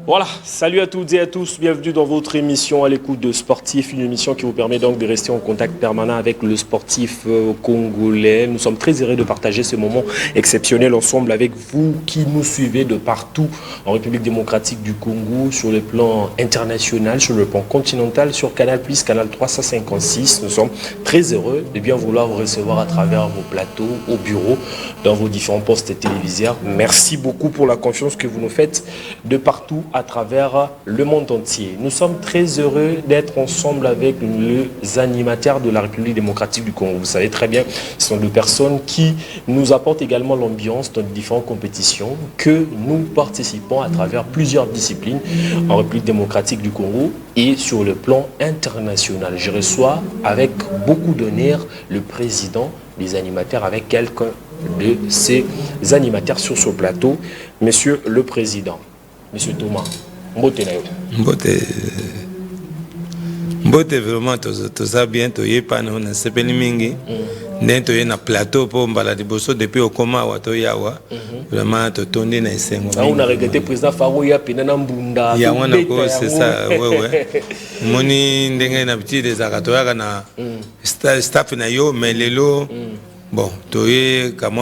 Voilà, salut à toutes et à tous, bienvenue dans votre émission à l'écoute de Sportif, une émission qui vous permet donc de rester en contact permanent avec le sportif congolais. Nous sommes très heureux de partager ce moment exceptionnel ensemble avec vous qui nous suivez de partout en République démocratique du Congo, sur le plan international, sur le plan continental, sur Canal+, Canal 356. Nous sommes très heureux de bien vouloir vous recevoir à travers vos plateaux, au bureau, dans vos différents postes téléviseurs. Merci beaucoup pour la confiance que vous nous faites de partout à travers le monde entier. Nous sommes très heureux d'être ensemble avec les animateurs de la République démocratique du Congo. Vous savez très bien, ce sont des personnes qui nous apportent également l'ambiance dans différentes compétitions que nous participons à travers plusieurs disciplines en République démocratique du Congo et sur le plan international. Je reçois avec beaucoup d'honneur le président des animateurs avec quelqu'un de ces animateurs sur ce plateau, Monsieur le Président. Monsieur Thomas, mbote na yo. Mbote vraiment tout ça bien to yepa na sepeni mingi. Ndento ye na plateau pour mbala diboso depuis au coma wa to yawa. Vraiment to tondi na isengo. On a regretté président Faro ya pena mbunda. Ya wana ko c'est ça ouais. Moni ndenge na petit des akatoya na staff na yo mais lelo bon, tu es comme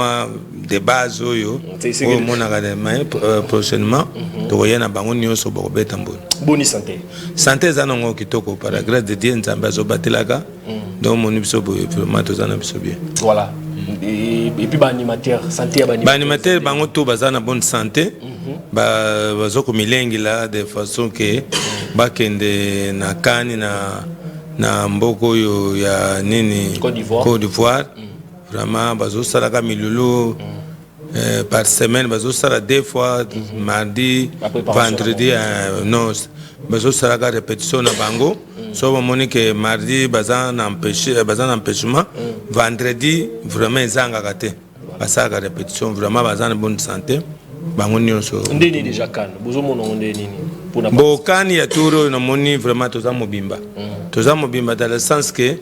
des bases yo. Mon académie prochainement. Tu vois na bango nyo so bobe tambo. Bonne santé. Santé zanongo kitoko par la grâce de Dieu nzamba zo batelaka. Donc mon biso vraiment to zana biso bien. Voilà. Et puis ba animateur santé ba animateur bango to bazana bonne santé. Ba bazoko milengi là de façon que ba kende na kani na mboko yo ya nini Côte d'Ivoire. Vraiment, bazo salaka milulu par semaine, bazo salaka 2 fois, mardi, vendredi, non, bazo salaka répétition na bango. Sauf que mardi, bazan empêchement, vendredi, vraiment, zanga gâté. Basaka répétition, vraiment, bazan bonne santé. Bango nyonso. Ndeni déjà kan, bozo mono ndeni ni. Bo kan ya turo na moni vraiment toza mobimba. Toza mobimba dans le sens que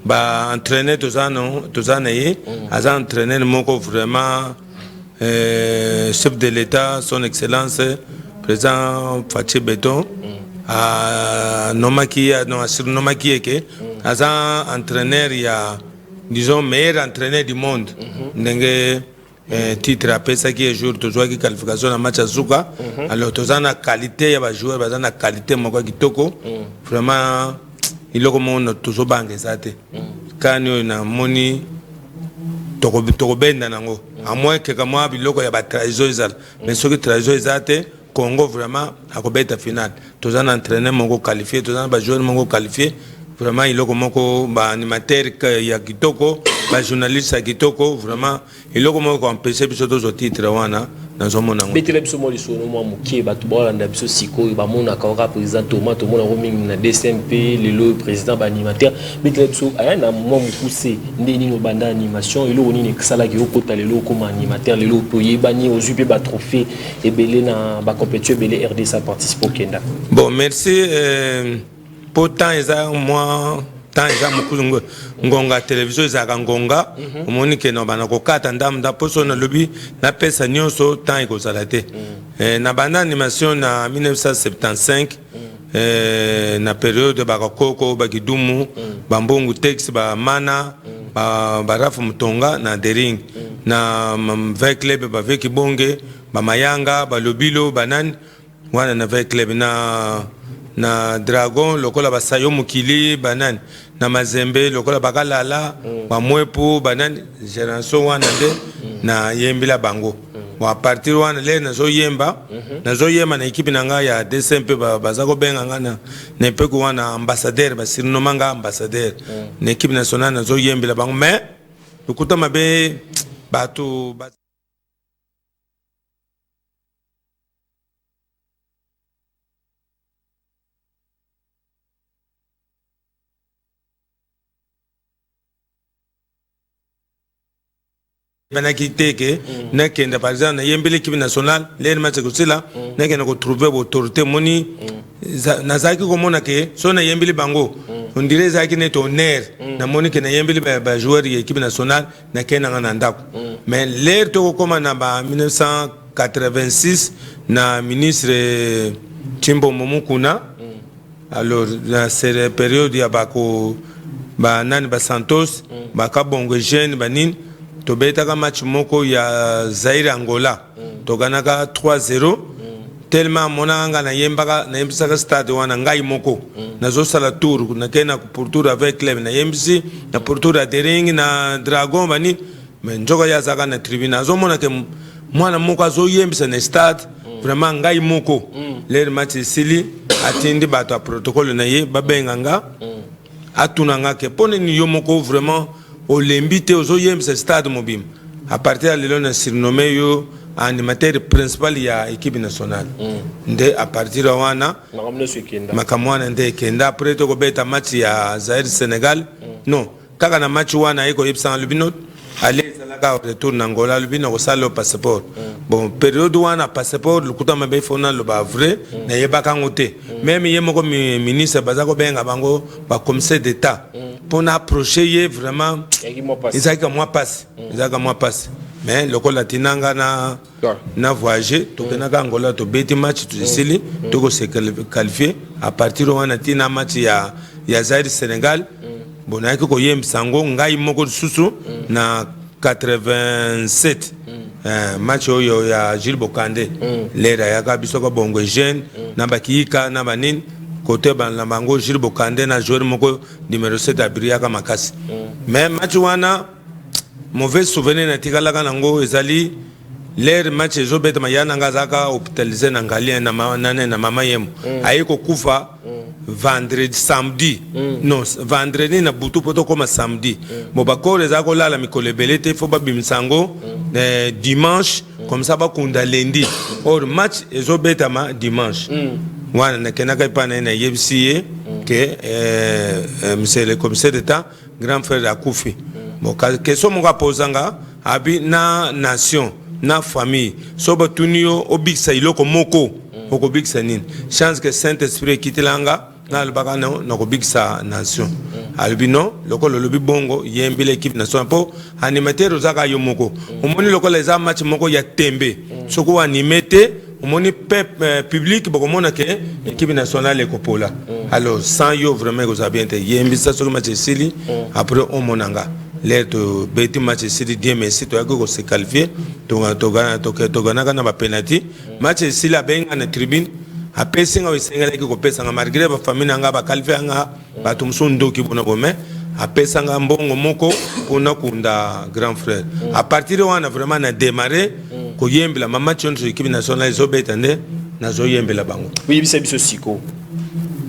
ba entraîner toza na aza entraîner moko vraiment chef de l'État, son excellence président Fachi Beton a nomaki no asir nomaki eke aza entraîneur ya disons meilleur entraîneur du monde. Ndenge titre après ça qui est jour to jouer qui qualification na match azuka alors to zana qualité ya ba joueur bazana qualité moko kitoko vraiment il est comme toujours banque zate kanyo na moni toko benda nango à moins que comme biloko ya ba trahison izal mais ce que trahison zate Congo vraiment akobeta final to zana entraîner moko qualifié to zana ba joueur moko qualifié vraiment il est comme ba animateur ya kitoko ba journaliste ya kitoko vraiment il est comme empêcher biso to titre wana dans un monde betele biso mo liso no mo mukie ba to ba landa biso siko ba mona ka président Thomas to mona roaming na DCMP le président ba animateur betele biso aya na mo mukuse ndeni no banda animation elo oni ne sala ki okota lelo comme animateur lelo poye bani ozupe ba trophée et belé na ba compétition belé RDC participe au Kenda. Bon merci pourtant moi tant ils ngonga télévision za ngonga omoni ke no bana ko kata ndamda poso na lobi na pesa nyonso tant iko salate na banda animation na 1975 na période ba kokoko ba kidumu ba mbongo tex ba mana ba rafu mutonga na dering na avec club ba avec bonge ba mayanga ba lobilo banan wana na avec club na dragon lokola basayo mukili banan na mazembe lokola bakalala bamwepo banan génération wana nde na yembila bango wa partir wana le na zoyemba na equipe nanga ya DCMP bazako benga ngana na peko wana ambassadeur basirino manga ambassadeur na équipe nationale na zoyembila bango mais lokuta mabe bato banaki teke nakenda par exemple na yembele équipe nationale les match ko sila nakenda ko trouver autorité moni nazaki ko mona ke so na yembele bango on dirait zaki ne tonnerre na moni ke na yembele ba joueur ya équipe nationale na kenda ngana ndako mais l'air to ko na ba 1986 na ministre Timbo Momukuna. Alors, dans cette période, il y a Nani Santos, Kabongo Jeune, Banin, Tobetaka match moko, il y a Zaire Angola. Toganaka 3-0. Tellement monanga na yembaka na yembisaka stade wana ngai moko nazo sala tour na kena pour tour avec club na yembisi na pour tour adering na dragon bani mais njoka ya zaka na tribune azo mona ke mwana moko azo yembisa na stade vraiment ngai moko le match sili atindi bato a protocole na ye babenga nga atunanga ke pone ni yo moko vraiment olembite ozo yembisa stade mobim à partir de là on a surnommé yo animateur principal ya équipe nationale nde à partir de wana makamwana nde kenda après to ko beta match ya Zaire Sénégal non kaka na match wana iko yipsa lubino aller salaka retour na Angola lubino ko sala passeport bon période wana passeport lukuta mabe fona lo ba vrai na yebaka ngote même yemoko ministre bazako benga bango ba commissaire d'état pour approcher ye vraiment izaka moi passe mais le col latinanga na voyager to kenaka Angola to beti match to sili to ko se qualifier à partir de wana tina match ya Zaire Sénégal bona ko yem sango ngai moko susu na 87 match oyo ya Gilles Bokande lera ya kabiso ko bongo jeune na bakika na banin côté ban la mango Gilles Bokande na joueur moko numéro 7 abriaka makasi mais match wana mauvais souvenir na tikalaka nango ezali l'air match ezobeta mayana ngazaka hospitalisé na ngali na nane na mama yemo ayiko kufa vendredi samedi non vendredi na butu poto koma samedi mo bakole zako lala mikolo belete fo babimisango dimanche comme ça bakunda lundi or match ezobeta ma dimanche wana na kenaka ipana na yebisiye que monsieur le commissaire d'état grand frère akufi bon question mo posanga abi na nation na famille so batunio obiksa iloko moko okobiksa nini chance que Saint Esprit kitilanga na albaka na kobiksa nation albino lokolo lobi bongo yembi l'équipe nationale po animateur ozaka yo moko omoni lokolo eza match moko ya tembe soko animete omoni public bokomona ke équipe nationale ekopola alors sans yo vraiment ko bien te yembi ça soko match sili après on monanga l'air de beti match sili bien merci to yako se qualifier to gana na ba penalty match sili abenga na tribune apesinga wisengela ko pesa nga malgré ba famille nga ba qualifier nga batumso ndoki bona bome apesanga mbongo moko pona kunda grand frère à partir de wana vraiment na démarrer ko yembela mama chonzo équipe nationale zobeta nde na zo yembela bango oui biso siko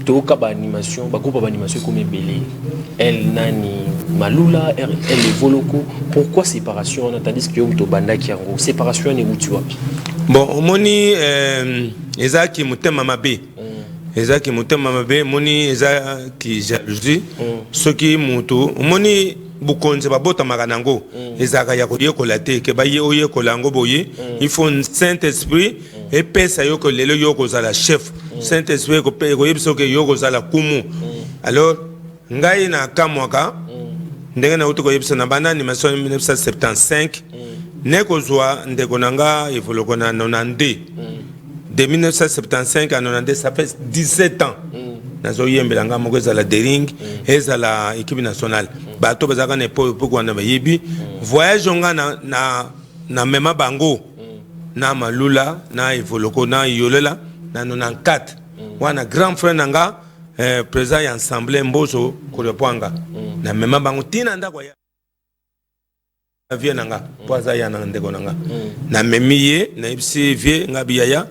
to ka ba animation ba groupe ba animation comme belé elle nani malula elle evoloko pourquoi séparation tandis que to banda ki yango séparation ne mutu wapi bon omoni ezaki mutema mabe ezaki mutema mabe moni ezaki jalousie soki mutu omoni bukonze babota makanango ezaka ya koyekola te ke baye oyekola ngo boye il faut un Saint-Esprit et pesa yoko lelo yoko zala chef Saint-Esprit ko pe ko yebso ke yoko zala kumu alors ngai na kamwaka ndenge na uto ko yebso na bana animation 1975 neko zwa ndeko nanga evoloko na 92 de 1975 à 92 ça fait 17 ans nazo yembela nga moko ezala dering ezala équipe nationale bato bazaka na po kwa na bayebi voyage nga na mema bango na malula na evoloko na yolela na 94 wana grand frère nanga président ya assemblée mbozo kolepwanga na mema bango tina ndako ya vie nanga poza ya na ndeko nanga na memiye na ibsi vie ngabiyaya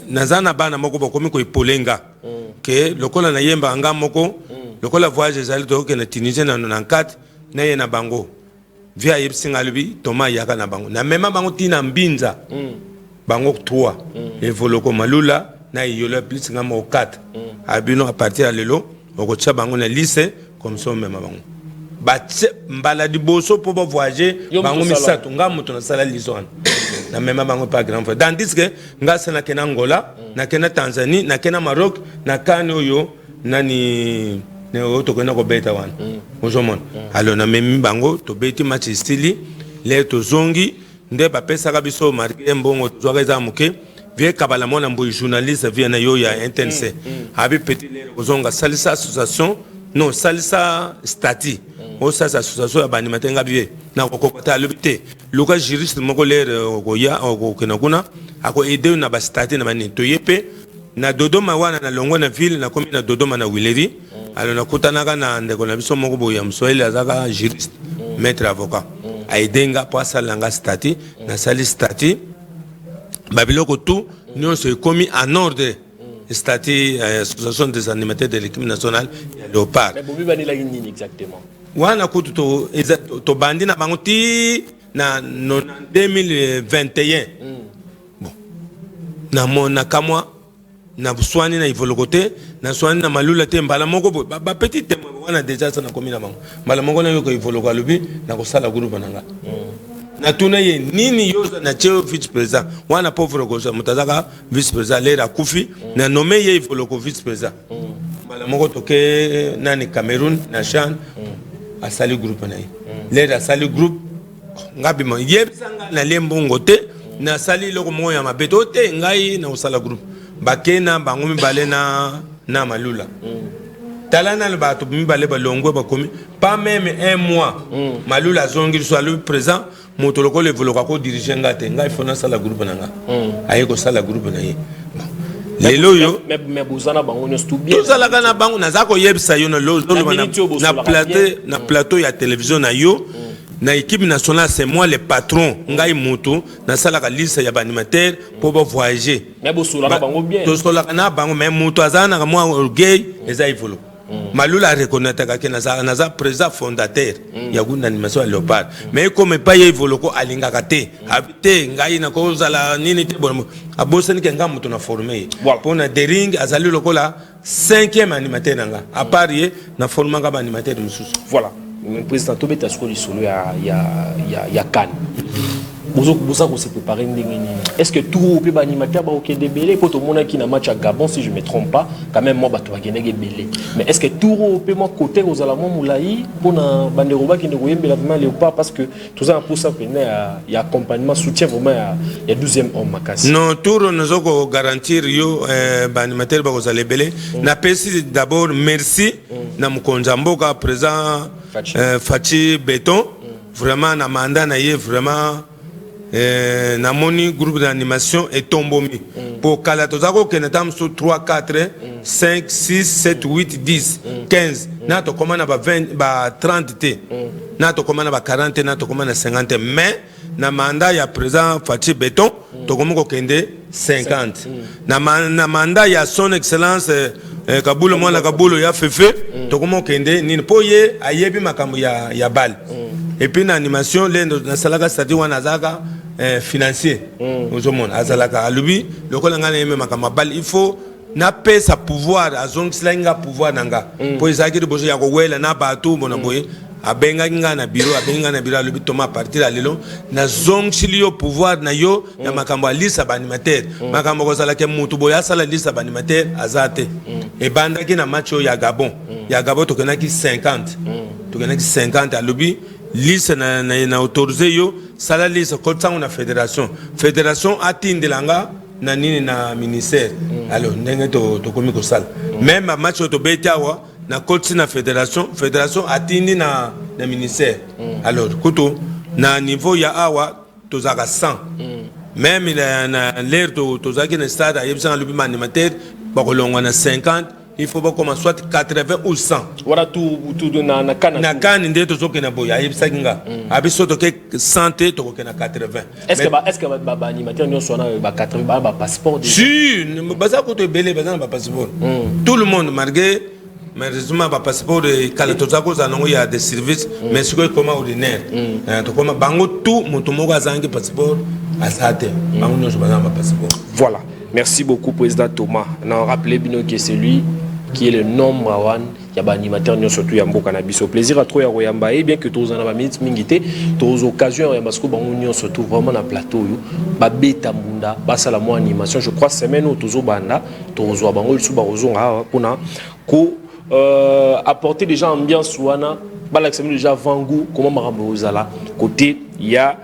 nazana bana moko bakomi ko ipolenga ke lokola na yemba anga moko lokola voyage ezali to ke na Tunisie na 94 na ye na bango via yebsinga lubi toma yaka na bango na mema bango tina mbinza bango 3 evoloko malula na yolo plus ngamo 4 abino à partir de lelo okocha bango na lycée comme ça mema bango batse mbala di boso po ba voyager bango misato ngamo to na sala lison na mema bango pas grand frère tandis que ngasa na kena Angola na kena Tanzanie na kena Maroc na kano yo nani ne oto kena ko beta wana ozomon alors na memi bango to beti match stili le to zongi nde ba pesa ka biso marqué mbongo zwaka za muke vie kabala mona mboy journaliste vie na yo ya NTNC abi petit lere ozonga salisa association non salisa stati o sa association ya bani matenga vie na kokota lobité luka juriste moko lere okoya okena kuna ako aider na ba stati na bani to yepe na Dodoma wana na longo na ville na komi na Dodoma na Wileri alors na kutanaka na ndeko na biso moko boya msoeli azaka juriste maître avocat aidenga po asalanga stati na sali stati babiloko tout nous se commis en ordre stati association des animateurs de l'équipe nationale Léopard. Mais bobi bani la nini exactement. Wana kutu to bandi na bango ti na 2021. Bon. Na mona kamwa na swani na ivolokote na swani na malula te mbala moko ba petit te wana déjà ça na komina bango. Mbala moko na yo ko ivoloko lubi na ko sala groupe nanga. Na tuna ye nini yoza na cheo vice président wana pauvre goza mutazaka vice président lera kufi na nommé ye ivoloko vice président mala moko toke nani Cameroun na Chan a sali groupe na ye lera sali groupe ngabi mo yebsanga na lembo ngote na sali loko mo ya mabeto te ngai na usala groupe bakena bango mibale na malula talana le bato mibale balongwe bakomi pas même un mois malula zongi soit le présent motoloko le voloka ko diriger ngate ngai fona sala groupe nanga aye ko sala groupe na ye lelo yo mais bozana bango no stubie to sala kana bango nazako yebisa yo na plateau ya télévision na yo na équipe nationale c'est moi le patron ngai moto na sala ka liste ya animateur pour voyager mais bosola bango bien to sola kana bango mais moto azana ka moi orgueil eza ivolo Malula reconnaître que naza président fondateur ya guna animation à Léopard mais comme pas y voloko alinga kate habité ngai na ko zala nini te bon abosani ke ngam to na formé pour na dering azali lokola 5e animateur nanga à part ye na forma ga animateur mususu voilà le président Tobeta Skoli solo ya kan Bosa ko se préparer ndengeni. Est-ce que tout le animateur ba okende belé pour tout le monde qui na match à Gabon si je me trompe pas quand même moi ba to bakende belé. Mais est-ce que tout le moi côté aux alamon moulaï pour na banderoba qui ne koyembela vraiment Léopard parce que tout ça pour ça que il y a accompagnement soutien vraiment il y a 12e homme makasi. Non tout nous ko garantir yo animateur ba ko zale belé na pesi d'abord merci na mkonza mboka présent Fachi Béton vraiment na mandat na ye vraiment na moni groupe d'animation et tombomi pour kalatozako que natam sur 3 4 5 6 7 8 10 15 na to komana ba 20 ba 30 te na to komana ba 40 na to komana 50 mais na mandat ya président Fachi Béton to komoko kende 50 na mandat ya son excellence Kabulo mwana Kabulo ya fefe to komoko kende nini poye ayebi makambo ya bal et puis na animation lendo na salaka stadi wana zaka financier ozomona azalaka alubi lokola ngana yeme makama bal il faut na pesa pouvoir azongisilanga pouvoir nanga po ezaki de bozo ya kowela na bato bona boye abenga ngana biro alubi toma partir alelo na zongsilio pouvoir na yo na makambo alisa ba animateur makambo ko sala ke mutu boya sala lisa ba animateur azate e banda ki na match ya Gabon to kenaki 50 alubi liste na autorisé yo sala liste ko tsango na fédération atindelanga na nini na ministère alors ndenge to komi ko sala même match to betawa na coach na fédération atindi na ministère alors kuto na niveau ya awa to zaka 100 même na l'air to zaki na stade ayebisa lubi animateur ba kolongwa na 50 il faut pas commencer soit 80 ou 100 voilà tout na kan ndeto zoke na boya ayebisa kinga abiso to ke 100 to ko na 80 est-ce que ba animateur nyo sona ba 80 ba passeport si baza ko to belé baza ba passeport tout le monde malgré malheureusement ba passeport de kalatozako zanongo ya des services mais ce que comme ordinaire to comme bango tout moto moko azangi passeport asate bango nyo baza ba passeport. Voilà, merci beaucoup président Thomas. On rappelé bien que c'est lui qui est le number one ya ba animateur nyo surtout ya mboka na biso plaisir à trop ya royamba et bien que tous en ba minute mingité tous occasions ya basko bango nyo surtout vraiment na plateau yo ba beta munda ba sala mo animation je crois semaine où tous banda tous bango su ba ozonga kuna ko apporter déjà ambiance wana ba l'accès déjà Vangu comment marambo ozala côté il y a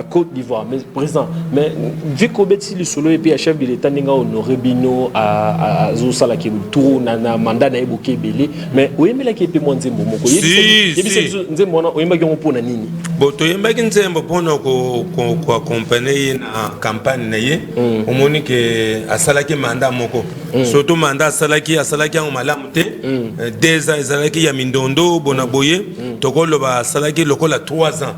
Côte d'Ivoire. Mais président, mais vu qu'au Bétis le solo et puis chef de l'État n'enga honoré bino à Zosala qui tourne na mandat na évoqué belé. Mais oui mais là qui est moins nzembo moko. Si. Nzembo na oui mais qui on pona nini. Bon to yemba ki nzembo pona ko accompagner na campagne na ye. Au moni que asalaki mandat moko. Surtout mandat asalaki en malamu te. 2 ans asalaki ya mindondo bonaboye. Tokolo ba asalaki lokola 3 ans.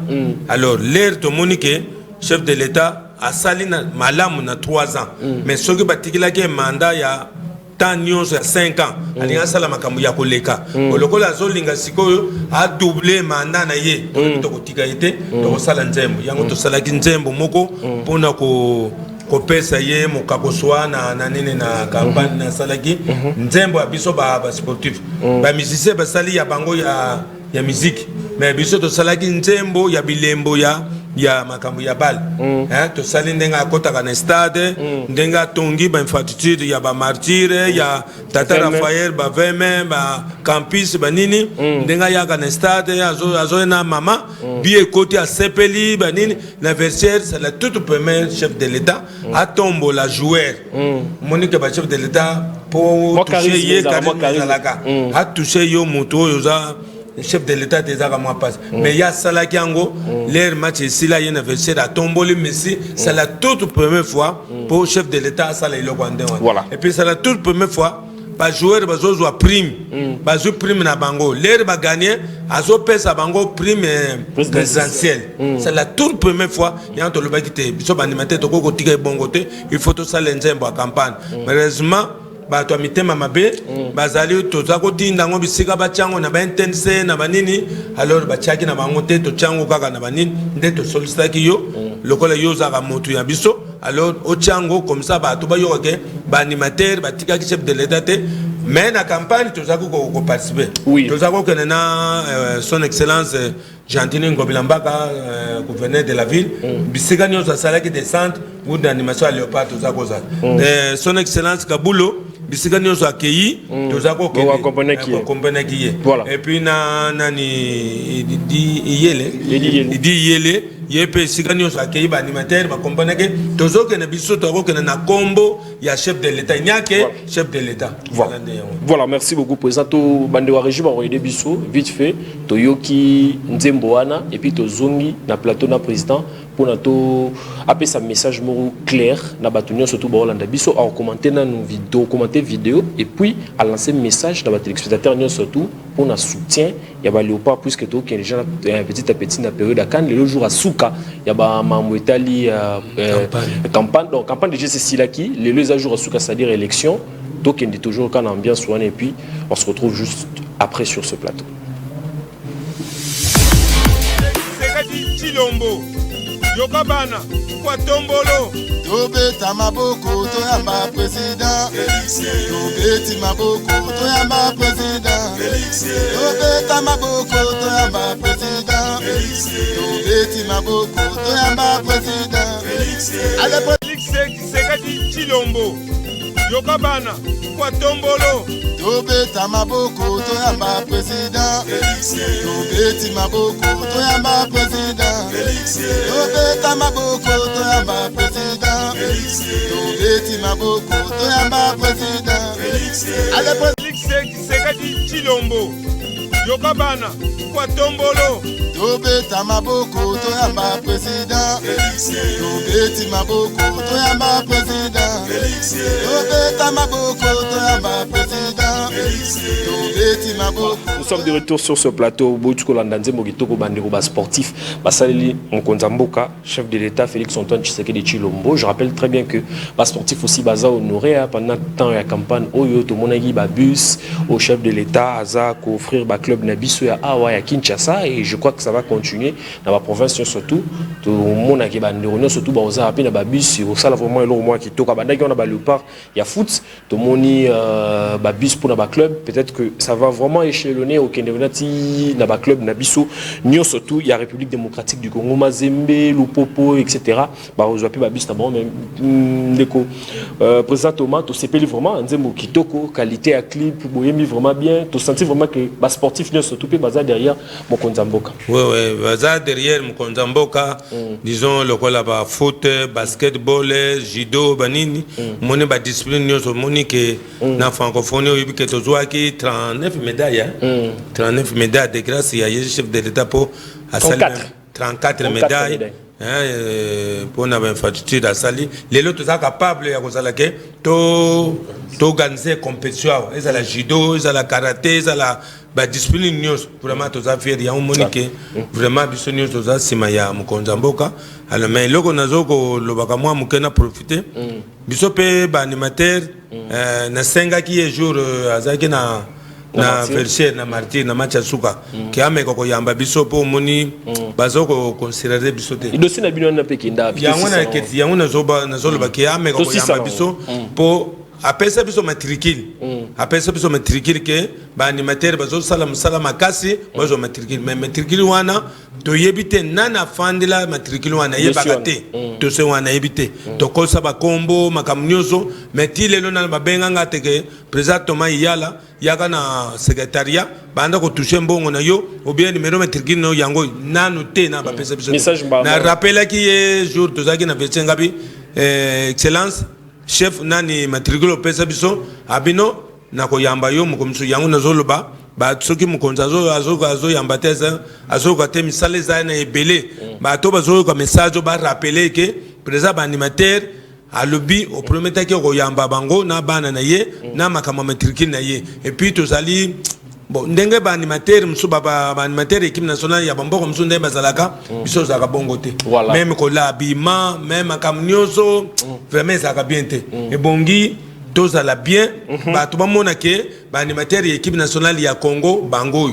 Alors l'air to moni que chef de l'État asali na malamu na 3 ans. Mais soki batikilaki mandat ya tant nyonso ya 5 ans alinga sala makambo ya koleka lokola azolinga sikoyo a doubler mandat na ye to kotika ite to sala nzembo yango to salaki nzembo moko pona ko pesa ye mokakoswa na nene na campagne na salaki nzembo ya biso ba sportif ba musicien ba sali ya bango ya musique mais biso to salaki nzembo ya bilembo ya makambo ya bal to sali ndenga kota na stade ndenga tongi ba infrastructure ya ba martyre ya Tata Raphaël ba veme ba campus ba nini ndenga ya na stade azo na mama bien côté à sepeli ba nini la versaire c'est la toute première chef de l'État a tombo la joueur Monique ba chef de l'État pour toucher ye a touché yo moto yoza chef de l'État des armes passe mais il y a salaki ango l'air match ici là il y a un verset à tomboli Messi c'est la toute première fois pour chef de l'État ça le voilà et puis c'est la toute première fois ba joueur ba zo prime ba zo prime na bango l'air ba gagner azo pesa bango prime présidentielle c'est la toute première fois il y a to le ba kité biso ba animateur to ko tika bongo te il faut to ça l'enzembo à campagne malheureusement bato mitema mabe bazali tozako tinda ngo bisika bachango na ba intense na banini alors bachaki na bango te to chango kaka na banini nde to solistaki yo lokola yo zaka motu ya biso alors o chango comme ça bato ba yo ke ba animateur batika ki chef de l'État te mais na campagne tozako ko participer tozako ke na son excellence Gentini Ngobilambaka gouverneur de la ville bisika nyoza salaki de centre ou d'animation à léopard tozako za son excellence Kabulo bisika nyozo accueilli tozako ke accompagner qui voilà et puis na nani di yele yepe sika nyozo accueilli ba animateur ba accompagner que tozoke na biso toko ke na kombo ya chef de l'État nyake chef de l'État voilà merci beaucoup président to bande wa régime ba roide biso vite fait toyoki nzembo wana et puis tozongi na plateau na président pour nato appeler sa message mot clair na batunyo surtout ba Hollande biso à commenter na nos vidéos commenter vidéo et puis à lancer message dans les téléspectateurs surtout pour na soutien il y a ba léopard puisque to que les gens petit à petit na période à Cannes le jour à Souka il y a ba mambo Italie campagne donc campagne de GCC là qui les jours à Souka c'est-à-dire élection donc il est toujours quand ambiance et puis on se retrouve juste après sur ce plateau. Yokabana kwa tombolo tobeta maboko toyamba président tobeti maboko toyamba président tobeta maboko toyamba président tobeti maboko toyamba président ale Félix Sekadi Chilombo Yokabana kwa tombolo tobeta maboko toyamba président tobeti maboko toyamba président tobeta maboko toyamba président tobeti maboko toyamba président ale Félix Sekadi Chilombo Yokabana kwa tombolo tobeta maboko toyamba président tobeti maboko toyamba président tobeta maboko toyamba président tobeti maboko. Nous sommes de retour sur ce plateau Boutiko Landanze Mogitoko Bandero bas sportif Basaleli Nkonzamboka chef de l'État Félix Antoine Tshisekedi Chilombo. Je rappelle très bien que bas sportif aussi baza honoré pendant temps la campagne Oyo to monagi ba bus au chef de l'État aza ko offrir ba club na biso ya Awa ya Kinshasa et je crois que ça va continuer dans la province surtout to monagi bandero surtout ba oza apina ba bus au sala vraiment le mois qui toka bandaki on a ba léopard ya foot to moni ba bus pour na ba club peut-être que ça va vraiment échelonner au Kendevenati na ba club na biso nyo surtout il y a République démocratique du Congo Mazembe Lupopo etc. ba ozapi ba bus na bon même ndeko président Thomas to sepeli vraiment nzembo kitoko qualité à clip boyemi vraiment bien to sentir vraiment que ba sportif sportifs surtout baza derrière Mokonzamboka. Oui, baza derrière Mokonzamboka, disons le quoi là-bas, foot, basketball, judo, banini, moni ba discipline nyoso moni que na francophonie oyibi que tozwaki 39 médailles, 39 médailles de grâce ya chef de l'État pour à 34 médailles. Pour une infrastructure à Sali, les autres sont capables de organiser compétition. Ils ont la judo, ils ont la karaté, ils ont la discipline. Vraiment, tous ont fait. Il y a un monique vraiment bisous nous tous ont simaya Mokonzamboka. Alors mais là qu'on a zo le bagamois mukena profiter. Bisous pe animateur na senga qui est jour azaki na verser na martyr na match suka ki ameko ko yamba biso po moni bazoko considérer biso te il aussi na bino na pekinda yangona keti yangona zoba na zolo ba ki ameko ko yamba biso po apesa biso matricule ke ba animateur bazo sala makasi bazo matricule mais matricule wana to yebite nana fandila matricule wana yebaka te to se wana yebite to kosa ba kombo makamnyoso metile lona ba benga teke président Thomas Yala yaka na secrétariat banda ko toucher mbongo na yo ou bien numéro matricule no yango nanu te na ba pesa biso na rappela ki ye jour to zaki na vecenga bi excellence chef nani matricule pesa biso abino na ko yamba yo mukomso yango na zoloba ba soki mukonza azo yamba tesa azo ko te misale za na ebele ba to bazo ko message ba rappeler que président animateur a lobby au premier temps ko yamba bango na bana na ye na makama matricule na ye et puis to zali bon ndenge ba animateur musuba ba animateur équipe nationale ya bamboko musu ndemba zalaka biso zaka bongo te même ko la bima même akamnyoso vraiment zaka bien te et bongi doza la bien ba to ba mona ke ba animateur équipe nationale ya Congo bango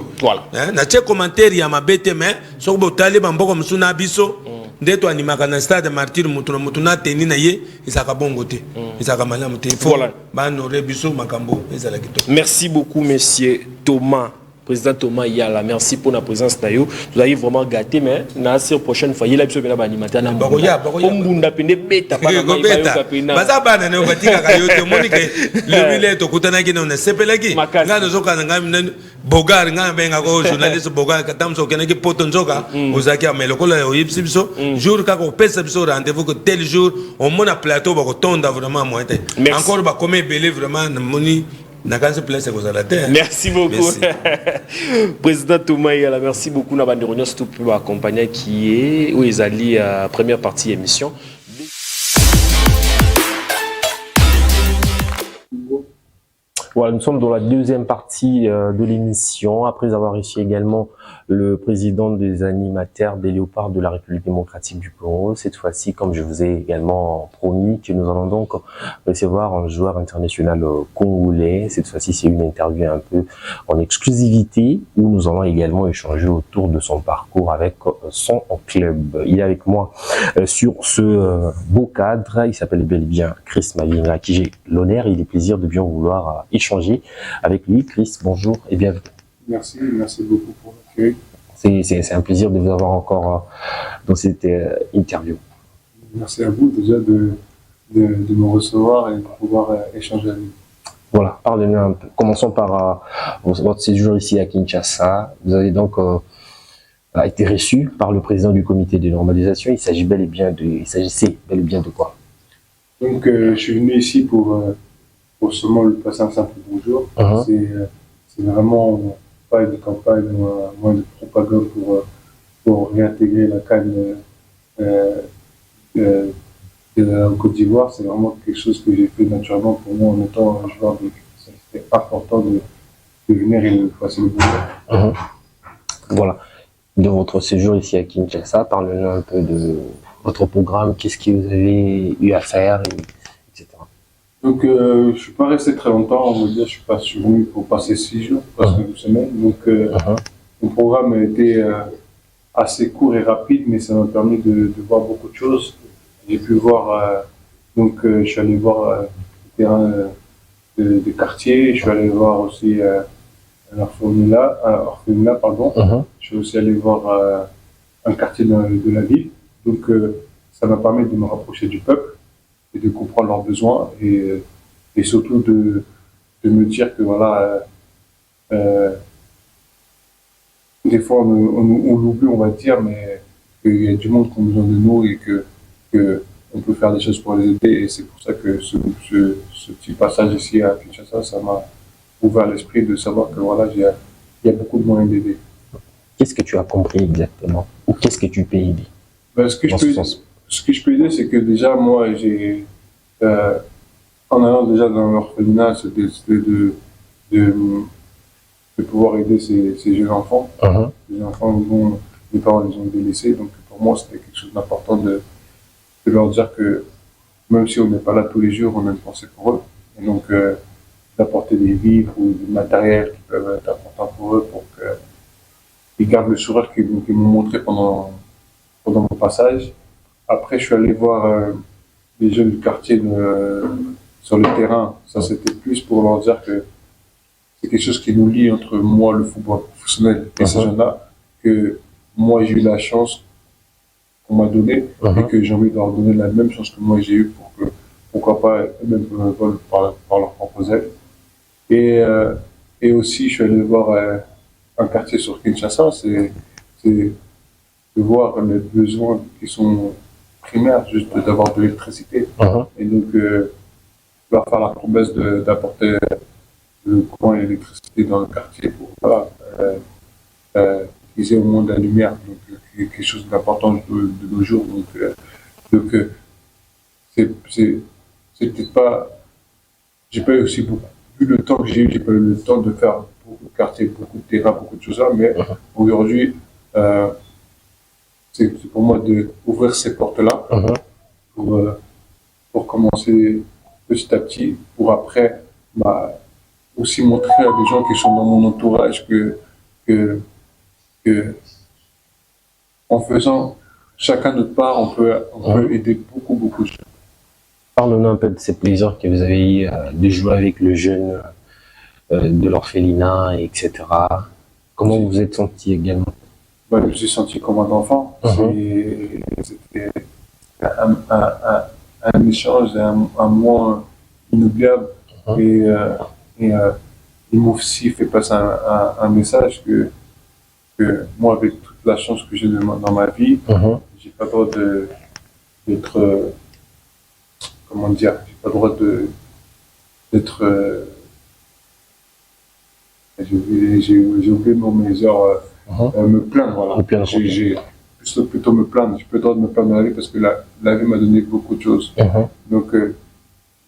na che commentaire ya mabete mais so bo tali bamboko musu na biso ndeto animaka na stade martyr mutuna teni na ye isaka bongo te isaka malamu te faut ba no rebiso makambo ezala kito. Merci beaucoup monsieur Thomas, président Thomas Yala, merci pour la présence d'ailleurs. Vous avez vraiment gâté mais la prochaine fois il a besoin de animateur na bakoya ombunda pende beta pa na baza bana ne batika ka yote monike le bile to kutana ki na sepelaki ngana zoka ngam bogar ngana benga ko journaliste bogar katamso kenaki poto nzoka uzaki amelokola yo yipsibiso jour ka ko pesa biso rendez-vous que tel jour on mona plateau ba ko tonda vraiment moite encore ba comme belé vraiment moni. Merci beaucoup. Merci. Président Thomas Yala, merci beaucoup. Nous avons surtout pour accompagner qui est où ils allaient à première partie émission. Voilà, nous sommes dans la deuxième partie de l'émission. Après avoir reçu également le président des animateurs des Léopards de la République démocratique du Congo. Cette fois-ci, comme je vous ai également promis, que nous allons donc recevoir un joueur international congolais. Cette fois-ci, c'est une interview un peu en exclusivité où nous allons également échanger autour de son parcours avec son club. Il est avec moi sur ce beau cadre. Il s'appelle bel et bien Chris Mavinga, à qui j'ai l'honneur et le plaisir de bien vouloir échanger avec lui. Chris, bonjour et bienvenue. Merci beaucoup pour l'accueil. C'est un plaisir de vous avoir encore dans cette interview. Merci à vous déjà de me recevoir et de pouvoir échanger avec vous. Voilà, parlez-nous un peu. Commençons par votre séjour ici à Kinshasa. Vous avez donc été reçu par le président du comité de normalisation. Il s'agissait bel et bien de quoi? Donc je suis venu ici pour seulement lui passer un simple bonjour. C'est vraiment pas de campagne, moins de propagande pour réintégrer la CAN en Côte d'Ivoire. C'est vraiment quelque chose que j'ai fait naturellement pour moi en étant un joueur d'équipe. C'était important de venir et de passer le bonjour. Voilà. De votre séjour ici à Kinshasa, parlez-nous un peu de votre programme, qu'est-ce que vous avez eu à faire, etc. Donc, je ne suis pas resté très longtemps, on va dire, je suis venu pour passer 6 jours, presque une semaine. Donc, mon programme a été assez court et rapide, mais ça m'a permis de voir beaucoup de choses. J'ai pu voir, je suis allé voir le terrain des quartiers, je suis allé voir aussi un orphelinat, pardon. Je suis aussi allé voir un quartier de la ville. Donc, ça m'a permis de me rapprocher du peuple et de comprendre leurs besoins et surtout de me dire que voilà, des fois on l'oublie, on va dire, mais qu'il y a du monde qui a besoin de nous et que on peut faire des choses pour les aider. Et c'est pour ça que ce petit passage ici à Kinshasa, ça m'a ouvert l'esprit de savoir que voilà, il y a beaucoup de moyens d'aider. Qu'est-ce que tu as compris exactement? Ou qu'est-ce que tu peux aider? Ben, ce que je peux aider, c'est que déjà, moi, en allant déjà dans l'orphelinat, c'était de pouvoir aider ces jeunes enfants. Les enfants dont les parents les ont délaissés. Donc pour moi, c'était quelque chose d'important de leur dire que même si on n'est pas là tous les jours, on a une pensée pour eux. Et donc d'apporter des vivres ou du matériel qui peuvent être importants pour eux pour qu'ils gardent le sourire qu'ils m'ont montré pendant mon passage. Après, je suis allé voir les jeunes du quartier sur le terrain. Ça, c'était plus pour leur dire que c'est quelque chose qui nous lie entre moi, le football professionnel, et ces jeunes-là, que moi, j'ai eu la chance qu'on m'a donnée et que j'ai envie de leur donner la même chance que moi j'ai eu pour que, pourquoi pas, eux-mêmes volent par leurs propres ailes. Et aussi, je suis allé voir un quartier sur Kinshasa, c'est de voir les besoins qui sont primaires, juste d'avoir de l'électricité. Et donc, leur faire la promesse d'apporter le courant et l'électricité dans le quartier pour qu'ils aient au moins de la lumière, donc quelque chose d'important de nos jours. Donc c'est peut-être pas, j'ai pas eu aussi beaucoup, vu le temps que j'ai eu, j'ai pas eu le temps de faire beaucoup de quartiers, beaucoup de terrain, beaucoup de choses là, mais aujourd'hui, c'est pour moi d'ouvrir ces portes-là pour commencer petit à petit, pour après aussi montrer à des gens qui sont dans mon entourage que en faisant chacun notre part, on peut aider beaucoup de gens. Parle-nous un peu de ces plaisirs que vous avez eu de jouer avec le jeune de l'orphelinat, etc. Comment vous vous êtes senti également? Je me suis senti comme un enfant. C'était un échange, un moment inoubliable. Et il m'a aussi fait passer un message que moi, avec toute la chance que j'ai dans ma vie, j'ai pas le droit d'être, comment dire, j'ai pas le droit d'être, j'ai oublié mes heures, me plaindre, voilà. J'ai plutôt me plaindre, j'ai pas le droit de me plaindre dans la vie parce que la vie m'a donné beaucoup de choses. Donc,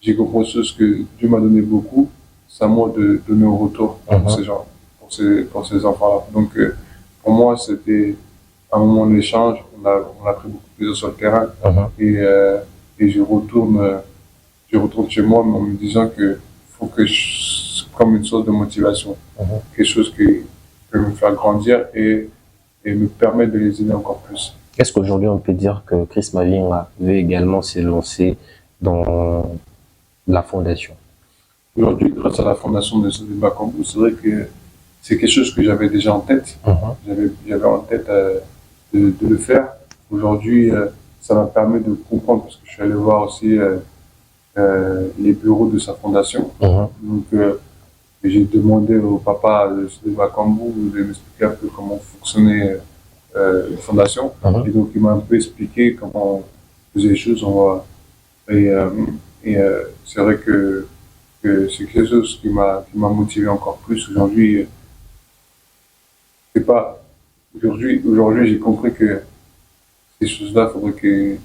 j'ai compris ce que Dieu m'a donné beaucoup, c'est à moi de donner au retour pour ces gens, pour ces enfants-là. Donc, pour moi, c'était un moment d'échange. On a pris beaucoup de plaisir sur le terrain et je retourne chez moi en me disant que faut que comme une source de motivation, quelque chose qui peut me faire grandir et me permettre de les aider encore plus. Est-ce qu'aujourd'hui on peut dire que Chris Mavinga veut également se lancer dans la fondation? Aujourd'hui, grâce à la fondation de Sodé Bakambu, c'est vrai que c'est quelque chose que j'avais déjà en tête. J'avais en tête de le faire. Aujourd'hui, ça m'a permis de comprendre parce que je suis allé voir aussi les bureaux de sa fondation. Donc, j'ai demandé au papa de Sodé Bakambu de m'expliquer un peu comment fonctionnait une fondation. Et donc, il m'a un peu expliqué comment on faisait les choses. C'est vrai que c'est quelque chose qui m'a motivé encore plus. Aujourd'hui, aujourd'hui, j'ai compris que ces choses-là, il faudrait que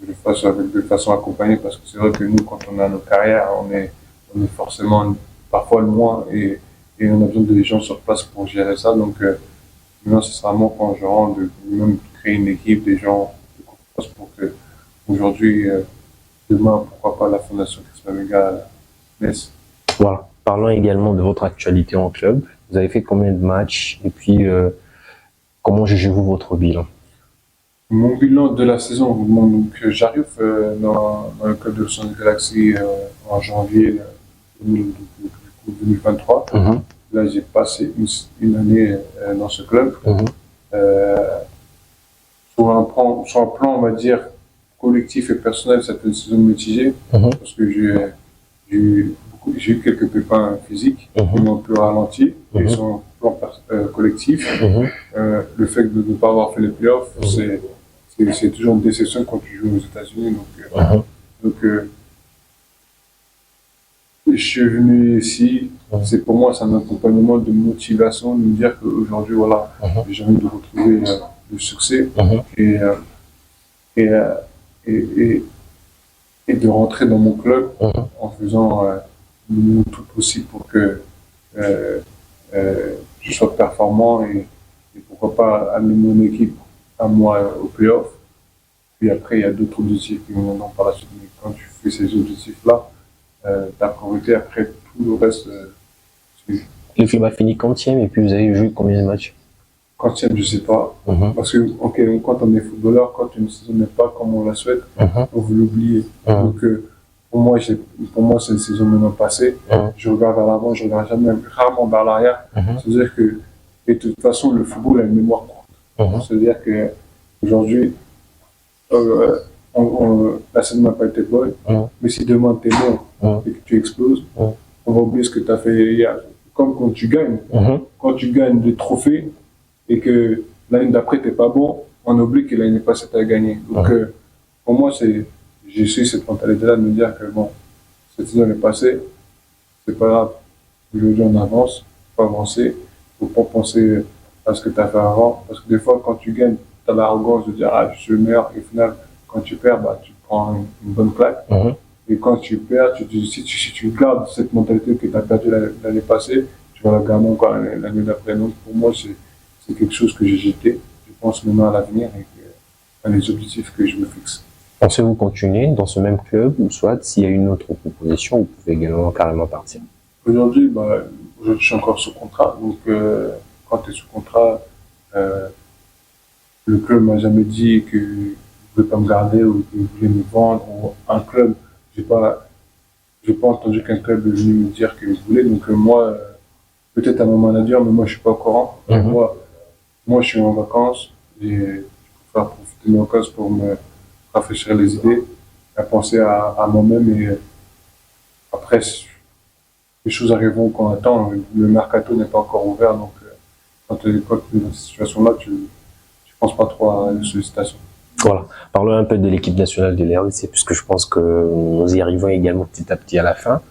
je le fasse de façon accompagnée parce que c'est vrai que nous, quand on a nos carrières, on est forcément parfois loin et on a besoin de gens sur place pour gérer ça. Donc, maintenant, ce sera moi quand je rentre de même créer une équipe, des gens de confiance pour que aujourd'hui, demain, pourquoi pas la Fondation Chris Mavinga naisse. Voilà. Parlons également de votre actualité en club. Vous avez fait combien de matchs et puis comment jugez-vous votre bilan? Mon bilan de la saison, donc j'arrive dans le club de Los Angeles Galaxy en janvier 2023. Là, j'ai passé une année dans ce club. Sur un plan, on va dire, collectif et personnel, c'était une saison mitigée parce que j'ai eu j'ai eu quelques pépins physiques qui m'ont un peu ralenti. Et sur un plan collectif, le fait de ne pas avoir fait les playoffs, c'est toujours une déception quand tu joues aux États-Unis. Donc, je suis venu ici, c'est pour moi c'est un accompagnement de motivation, de me dire qu'aujourd'hui, voilà, j'ai envie de retrouver le succès et de rentrer dans mon club en faisant tout possible pour que je sois performant et pourquoi pas amener mon équipe à moi au playoff. Puis après, il y a d'autres objectifs qui viendront par la suite. Mais quand tu fais ces objectifs-là, ta priorité, après tout le reste suit. Le club a fini 40e et puis vous avez joué combien de matchs? 40e, je ne sais pas. Parce que quand on est footballeur, quand une saison n'est pas comme on la souhaite, on veut l'oublier. Donc pour moi, c'est une saison maintenant passée. Je regarde vers l'avant, je regarde rarement vers l'arrière. C'est-à-dire que, et de toute façon, le football a une mémoire courte. C'est-à-dire qu'aujourd'hui, la saison n'a pas été bonne, mais si demain tu es bon et que tu exploses, on va oublier ce que tu as fait hier. Comme quand tu gagnes. Quand tu gagnes des trophées et que l'année d'après tu n'es pas bon, on oublie que l'année passée tu as gagné. Donc pour moi, j'ai su cette mentalité-là de me dire que bon, cette saison est passée, c'est pas grave. Aujourd'hui on avance, il faut avancer, il ne faut pas penser à ce que tu as fait avant. Parce que des fois, quand tu gagnes, tu as l'arrogance de dire ah, je suis le meilleur, et au final, quand tu perds, bah, tu prends une bonne claque. Et quand tu perds, si tu gardes cette mentalité que tu as perdue l'année passée, tu vas la garder encore l'année d'après. Donc pour moi, c'est quelque chose que j'ai jeté. Je pense maintenant à l'avenir et à les objectifs que je me fixe. Pensez-vous continuer dans ce même club ou soit s'il y a une autre proposition, vous pouvez également carrément partir? Aujourd'hui, je suis encore sous contrat. Donc quand tu es sous contrat, le club m'a jamais dit que ne pas me garder ou que vous voulez me vendre ou un club. J'ai pas entendu qu'un club est venu me dire qu'il voulait. Donc moi, peut-être à mon manager, mais moi je suis pas au courant. Moi je suis en vacances et je peux faire profiter de mes vacances pour me rafraîchir les idées, à penser à moi-même et après les choses arriveront quand on attend. Le mercato n'est pas encore ouvert, donc quand tu es dans cette situation-là, tu penses pas trop à la sollicitation. Voilà. Parlons un peu de l'équipe nationale de l'RDC, puisque je pense que nous y arrivons également petit à petit à la fin.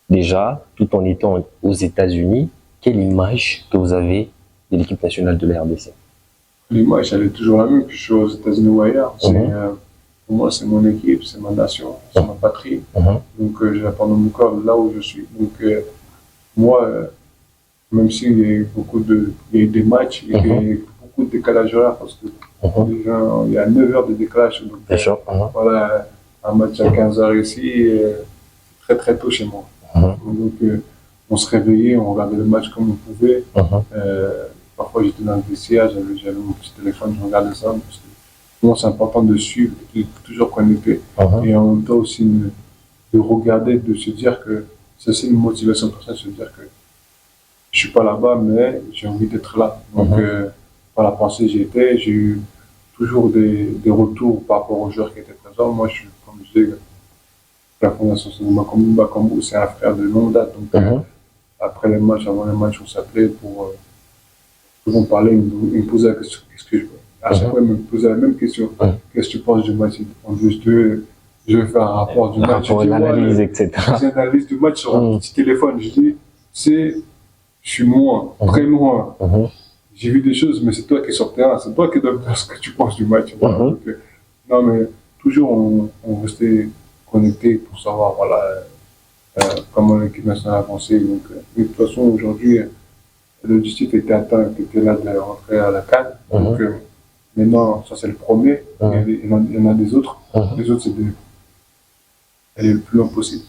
Déjà, tout en étant aux États-Unis, quelle image que vous avez de l'équipe nationale de l'RDC? L'image, elle est toujours la même, que je suis aux États-Unis ou ailleurs. Pour moi, c'est mon équipe, c'est ma nation, c'est ma patrie. Donc, je la porte dans mon corps là où je suis. Donc, moi, même s'il y a eu des matchs, il y a eu beaucoup de décalage horaire parce que il y a 9 heures de décalage. Donc, voilà, un match à 15 heures ici, très très tôt chez moi. Donc, on se réveillait, on regardait le match comme on pouvait. Parfois, j'étais dans le vestiaire, j'avais mon petit téléphone, je regardais ça. Parce que pour moi, c'est important de suivre, de toujours connecter. Et en même temps aussi de regarder, de se dire que c'est aussi une motivation personnelle, se dire que je suis pas là-bas, mais j'ai envie d'être là. Donc, par la pensée, j'ai eu toujours des retours par rapport aux joueurs qui étaient présents. Moi, je suis, comme je disais, la Fondation Bakambu, c'est un frère de longue date. Donc, après les matchs, avant les matchs, on s'appelait pour parler. Il me posait la question, à chaque fois, il me posait la même question. Qu'est-ce que tu penses du match? Je vais faire un rapport du match. Une analyse, etc. J'ai une analyse du match sur un petit téléphone. Je dis, je suis loin, très loin. J'ai vu des choses, mais c'est toi qui es sur le terrain, c'est toi qui dois dire ce que tu penses du match. Donc, non, mais toujours, on restait connecté pour savoir comment l'équipe nationale avançait. Donc, de toute façon, aujourd'hui, l'objectif était atteint, qui était là de rentrer à la CAN. Donc, maintenant, ça c'est le premier, il y en a des autres. Les autres, c'est aller le plus loin possible.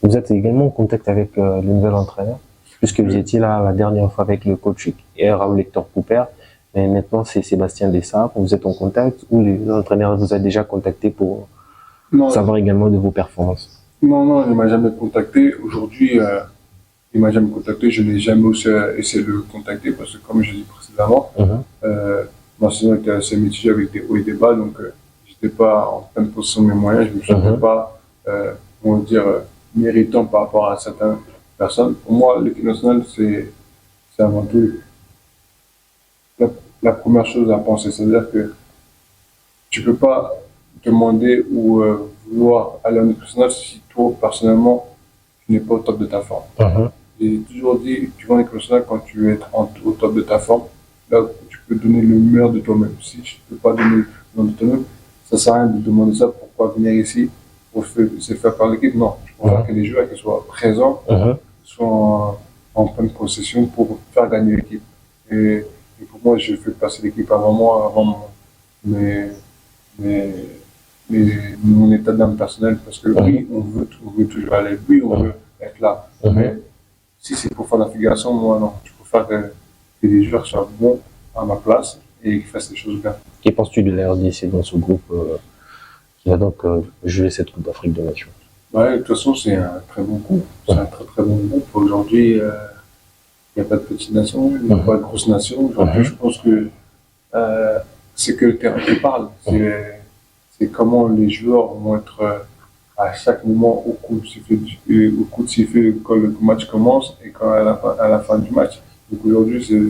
Vous êtes également en contact avec le nouvel entraîneur, puisque vous étiez là la dernière fois avec le coach Raoul Hector Cooper, mais maintenant c'est Sébastien Dessart. Vous êtes en contact ou l'entraîneur vous a déjà contacté pour savoir également de vos performances? Non, il ne m'a jamais contacté. Aujourd'hui, il ne m'a jamais contacté. Je n'ai jamais aussi essayé de le contacter parce que, comme je l'ai dit précédemment, ma saison était assez mitigée avec des hauts et des bas, donc je n'étais pas en pleine possession de mes moyens. Je ne me sentais pas, méritant par rapport à certaines personnes. Pour moi, l'équipe nationale, c'est avant tout la première chose à penser. C'est-à-dire que tu ne peux pas demander ou vouloir aller en équipe nationale si toi, personnellement, tu n'es pas au top de ta forme. J'ai toujours dit, tu vas en équipe nationale quand tu veux être au top de ta forme, là tu peux donner le meilleur de toi-même. Si tu ne peux pas donner le meilleur de toi-même, ça ne sert à rien de demander ça, pourquoi venir ici pour se faire par l'équipe. Non, je préfère que les joueurs qu'ils soient présents, soient en pleine possession pour faire gagner l'équipe. Et pour moi, je fais passer l'équipe avant moi, avant mon état d'âme personnel, parce que oui, on veut toujours aller, oui, on veut être là. Mais si c'est pour faire la figuration, moi non. Je préfère que les joueurs soient bons à ma place et qu'ils fassent les choses bien. Que penses-tu de la RDC dans ce groupe qui va donc jouer cette Coupe d'Afrique des Nations? De toute façon, c'est un très bon groupe. C'est un très très bon groupe. Aujourd'hui, il n'y a pas de petite nation, il n'y a pas de grosse nation. Aujourd'hui, je pense que c'est que le terrain qui parle. C'est comment les joueurs vont être à chaque moment au coup de sifflet quand le match commence et quand à la fin du match. Donc aujourd'hui, c'est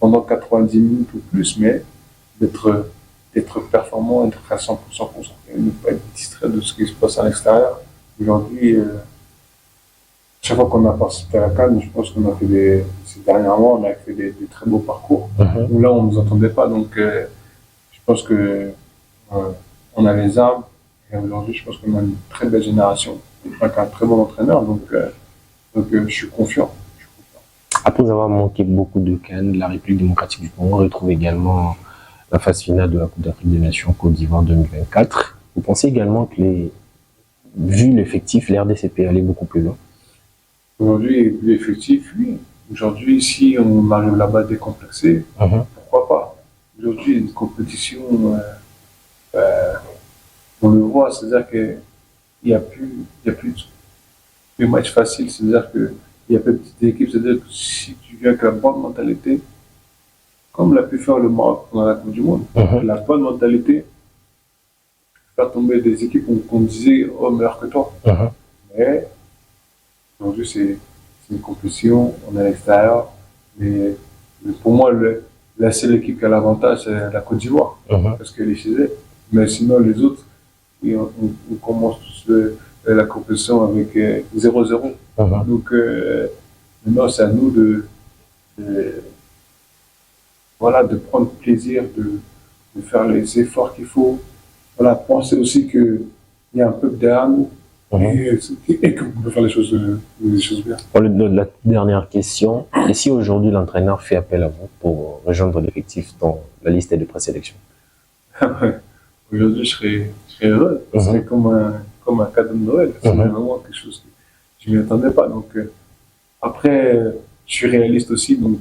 pendant 90 minutes ou plus, mais d'être performant, d'être à 100% concentré, ne pas être distrait de ce qui se passe à l'extérieur. Aujourd'hui, chaque fois qu'on a participé à la CAN, je pense qu'on a fait ces derniers mois, on a fait des très beaux parcours, où là on ne nous entendait pas. Donc je pense que on a les armes, et aujourd'hui je pense qu'on a une très belle génération, avec un très bon entraîneur, donc je suis confiant. Après avoir manqué beaucoup de CAN, la République démocratique du Congo retrouve également la phase finale de la Coupe d'Afrique des Nations Côte d'Ivoire 2024. Vous pensez également que vu l'effectif, l'RDC peut aller beaucoup plus loin? Aujourd'hui, l'effectif, oui. Aujourd'hui, si on arrive là-bas décomplexé, pourquoi pas? Aujourd'hui, une compétition, on le voit, c'est-à-dire qu'il n'y a plus de matchs faciles, c'est-à-dire qu'il n'y a pas de petites équipes, c'est-à-dire que si tu viens avec la bonne mentalité, comme l'a pu faire le Maroc pendant la Coupe du Monde, la bonne mentalité, faire tomber des équipes qu'on disait meilleures que toi. Mais aujourd'hui, c'est une compétition, on est à l'extérieur, mais pour moi, la seule équipe qui a l'avantage, c'est la Côte d'Ivoire, parce qu'elle est chez elle. Mais sinon, les autres, on commence tous la compétition avec 0-0. Donc, maintenant, c'est à nous de prendre plaisir, de faire les efforts qu'il faut. Voilà, penser aussi qu'il y a un peuple derrière nous et qu'on peut faire les choses bien. La dernière question, et si aujourd'hui l'entraîneur fait appel à vous pour rejoindre l'effectif dans la liste de présélection? Aujourd'hui, je serais heureux. Ce serait comme un cadeau de Noël. C'est vraiment quelque chose que je ne m'y attendais pas. Donc, après, je suis réaliste aussi. Donc,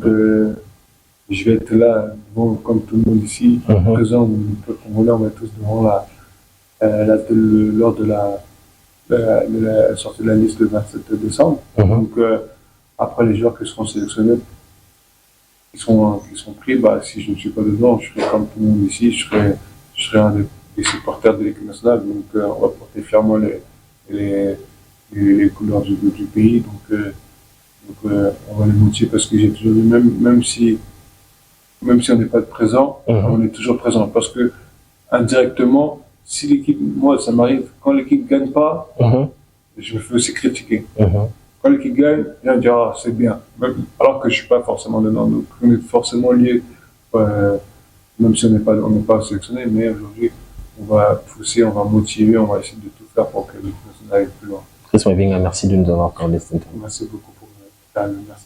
je vais être là, comme tout le monde ici, présent, on va être tous devant lors de la sortie de la liste le 27 décembre. Donc, après, les joueurs qui seront sélectionnés, qui sont pris, si je ne suis pas dedans, je serai comme tout le monde ici, je serai un des supporters de l'équipe nationale. Donc, on va porter fièrement les couleurs du pays. Donc, on va les motiver parce que j'ai toujours dit, même si on n'est pas présent, on est toujours présent. Parce que, indirectement, si l'équipe, moi ça m'arrive, quand l'équipe ne gagne pas, je me fais aussi critiquer. Quand l'équipe gagne, je vais dire, c'est bien. Alors que je ne suis pas forcément dedans. Donc, on est forcément lié, même si on n'est pas sélectionné, mais aujourd'hui, on va pousser, on va motiver, on va essayer de tout faire pour que l'équipe nationale aille plus loin. Chris Mavinga, merci de nous avoir accordé cette interview. Merci beaucoup pour merci.